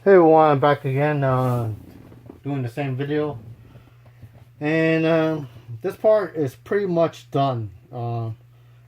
Hey everyone, I'm back again doing the same video, and this part is pretty much done.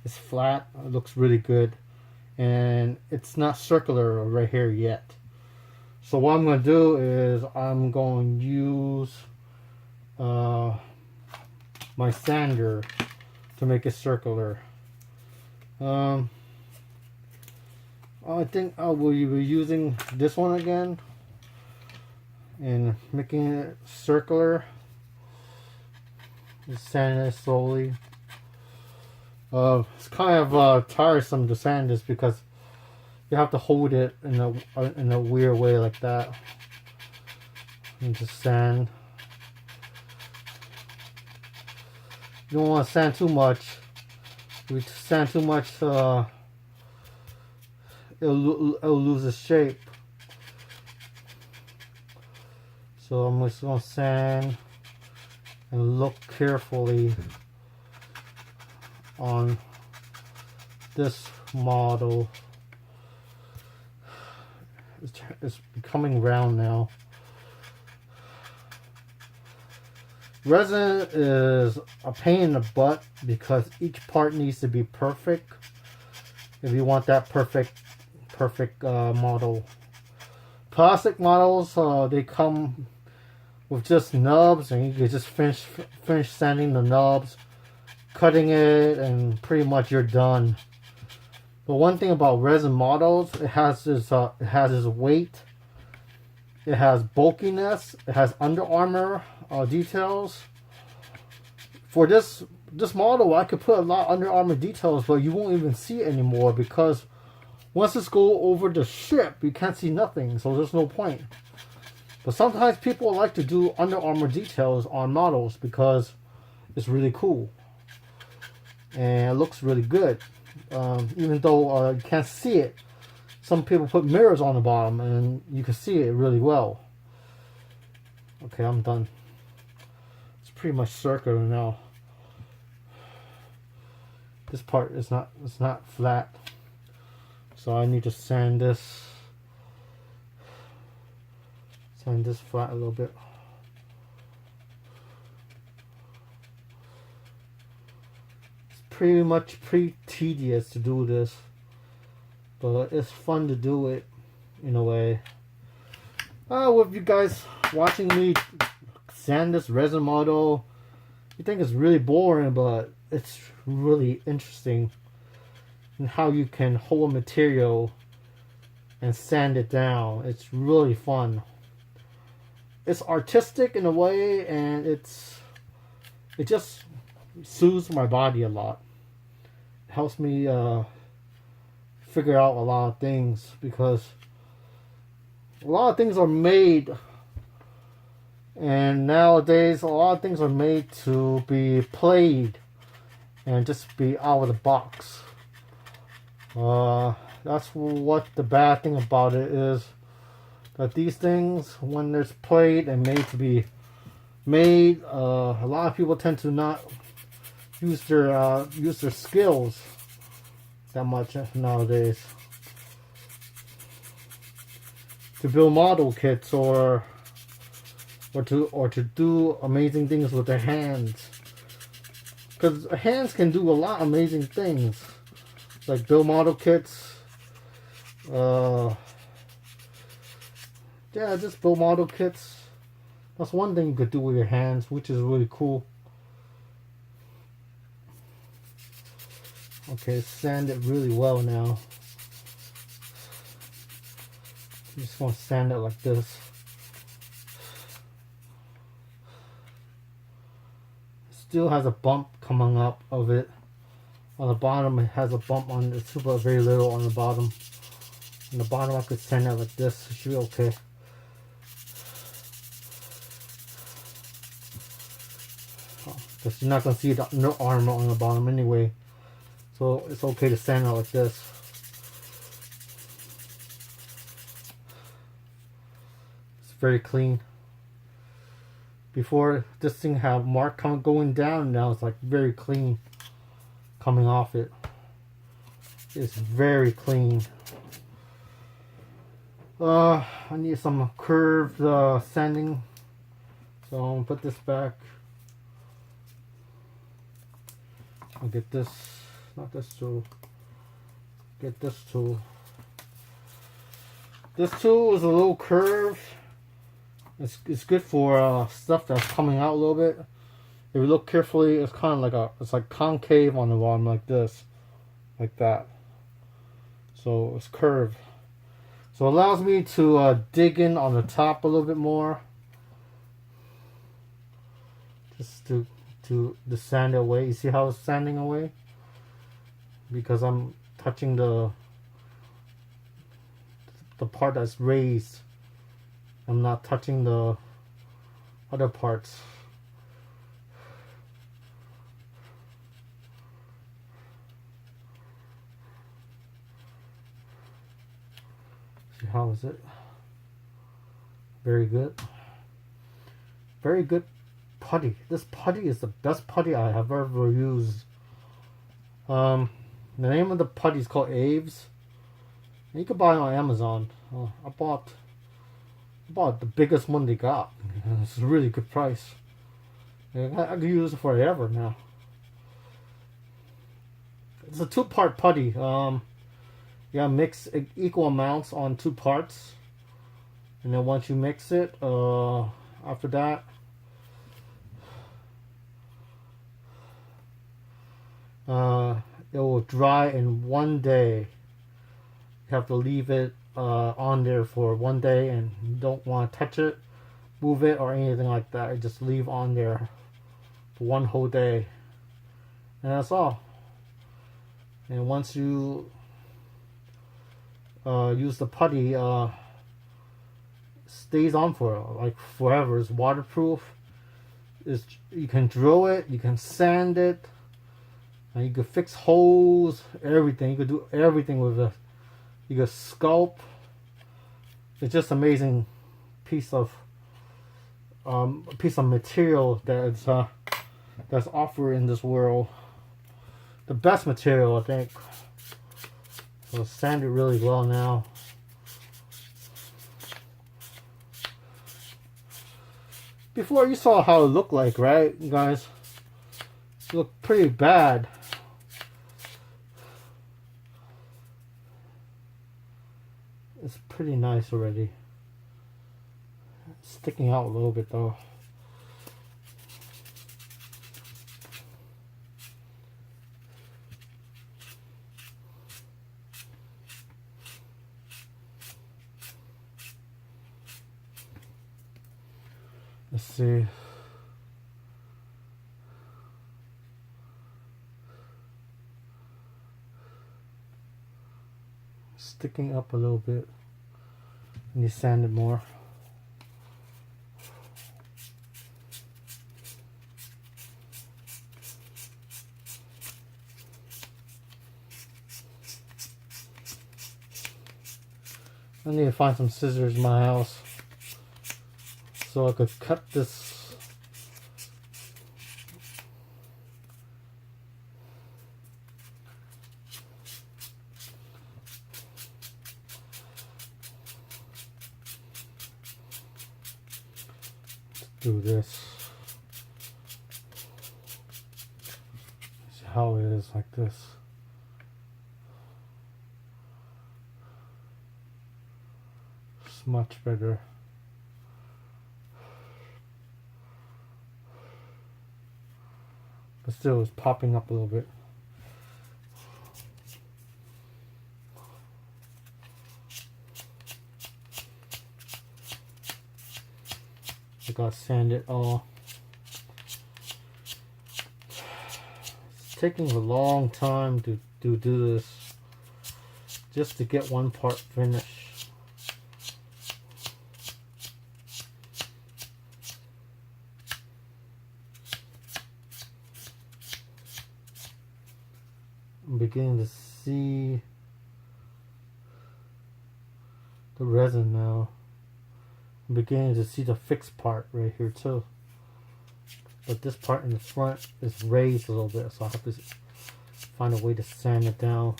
It's flat, it looks really good, and it's not circular right here yet. So what I'm going to do is I'm going to use uh, my sander to make it circular. Um, I think I will be using this one again and making it circular. Just sand it slowly. It's kind of tiresome to sand this because you have to hold it in a weird way like that, and just sand. You don't want to sand too much. If you sand too much, it'll lose its shape. So I'm just gonna sand and look carefully on this model. It's becoming round now. Resin is a pain in the butt because each part needs to be perfect if you want that perfect model. Plastic models, they come with just nubs, and you can just finish sanding the nubs, cutting it, and pretty much you're done. But one thing about resin models, it has its weight, it has bulkiness, it has Under Armour details. For this model, I could put a lot of Under Armour details, but you won't even see it anymore because once it's go over the ship, you can't see nothing, so there's no point. But sometimes people like to do Under Armour details on models because it's really cool and it looks really good. Even though you can't see it, some people put mirrors on the bottom and you can see it really well. Okay, I'm done. It's pretty much circular now. This part is not flat, so I need to sand this flat a little bit. It's pretty tedious to do this, but it's fun to do it in a way. With you guys watching me sand this resin model, you think it's really boring, but it's really interesting in how you can hold material and sand it down. It's really fun. It's artistic in a way, and it just soothes my body a lot. It helps me figure out a lot of things because a lot of things are made, and nowadays a lot of things are made to be played and just be out of the box. That's what the bad thing about it is. That these things, when there's played and made to be made, a lot of people tend to not use their skills that much nowadays to build model kits or to do amazing things with their hands. Because hands can do a lot of amazing things, like build model kits. Yeah, just build model kits. That's one thing you could do with your hands, which is really cool. Okay, sand it really well now. You just want to sand it like this. Still has a bump coming up of it. On the bottom, it has a bump on it, super very little on the bottom. On the bottom, I could sand it like this. It should be okay. Because you're not going to see the Under Armour on the bottom anyway. So it's okay to sand it like this. It's very clean. Before, this thing had mark going down. Now it's like very clean coming off it. It's very clean. I need some curved sanding, so I'm gonna put this back. I'll get this, not this tool. Get this tool. This tool is a little curved. It's good for stuff that's coming out a little bit. If you look carefully, it's kind of like it's like concave on the bottom, like this, like that. So it's curved. So it allows me to dig in on the top a little bit more, just to sand it away. You see how it's sanding away? Because I'm touching the part that's raised. I'm not touching the other parts. See, how is it? Very good. Very good putty. This putty is the best putty I have ever used. The name of the putty is called Aves. You can buy it on Amazon. I bought the biggest one they got. It's a really good price. I could use it forever now. It's a 2-part putty. Yeah, mix equal amounts on 2 parts, and then once you mix it, after that, it will dry in 1 day. You have to leave it on there for 1 day, and you don't want to touch it, move it, or anything like that. You just leave on there for 1 whole day, and that's all. And once you use the putty, stays on for like forever. It's waterproof. You can drill it, you can sand it, and you can fix holes, everything. You can do everything with it. You can sculpt. It's just amazing piece of material that's offered in this world. The best material, I think. So sand it really well now. Before, you saw how it looked like, right, you guys? It looked pretty bad. It's pretty nice already. It's sticking out a little bit though. Let's see. Sticking up a little bit. And you sand it more. I need to find some scissors in my house so I could cut this. Do this. See how it is like this. It's much better. But still, it's popping up a little bit. I gotta sand it all. It's taking a long time to do this, just to get one part finished. I'm beginning to see the resin now. I'm beginning to see the fixed part right here too. But this part in the front is raised a little bit, so I have to find a way to sand it down.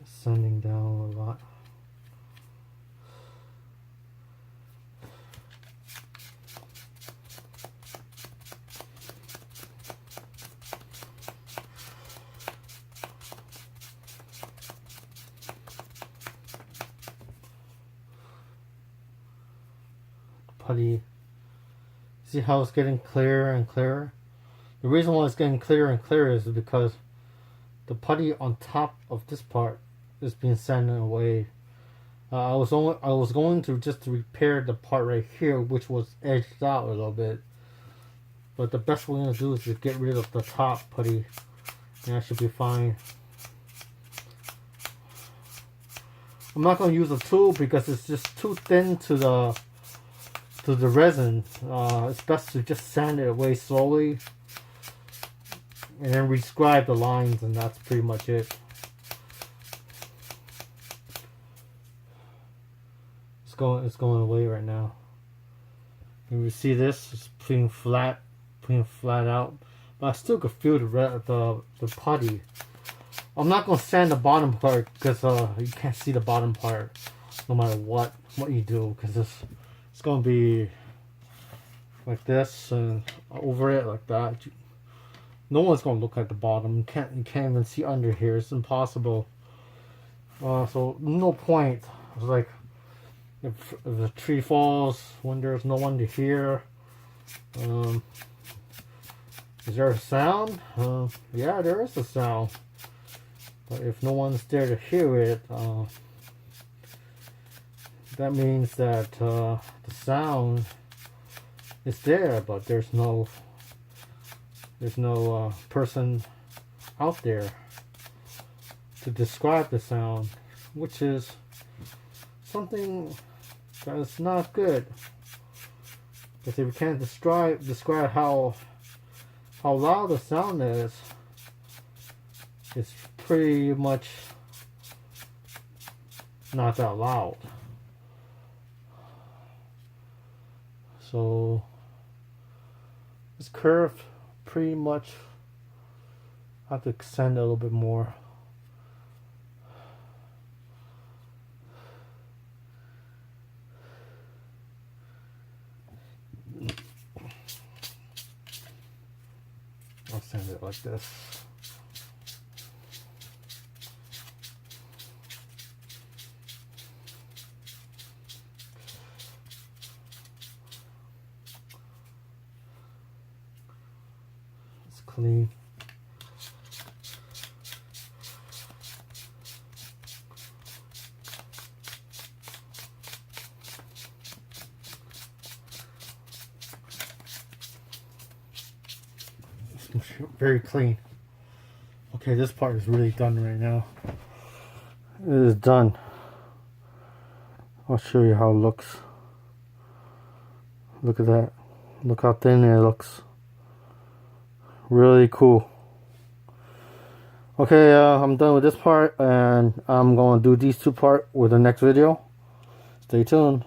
Sanding down a lot. Putty. See how it's getting clearer and clearer? The reason why it's getting clearer and clearer is because the putty on top of this part is being sanded away. I was going to just repair the part right here, which was edged out a little bit. But the best we're gonna do is to get rid of the top putty, and that should be fine. I'm not gonna use a tool because it's just too thin to the resin. It's best to just sand it away slowly and then rescribe the lines, and that's pretty much it. It's going away right now. You see this? It's pretty flat out, but I still could feel the putty. I'm not gonna sand the bottom part because you can't see the bottom part no matter what you do, because it's gonna be like this and over it like that. No one's gonna look at the bottom. You can't even see under here. It's impossible. So no point. It's like if the tree falls when there's no one to hear. Is there a sound? Yeah, there is a sound. But if no one's there to hear it, that means that the sound is there, but there's no person out there to describe the sound, which is something that's not good. Because if you can't describe how loud the sound is, it's pretty much not that loud. So this curve pretty much I have to extend a little bit more. I'll sand it like this. It's clean. Very clean. Okay, this part is really done right now. It is done. I'll show you how it looks. Look at that. Look how thin it looks. Really cool. Okay, I'm done with this part, and I'm going to do these two parts with the next video. Stay tuned.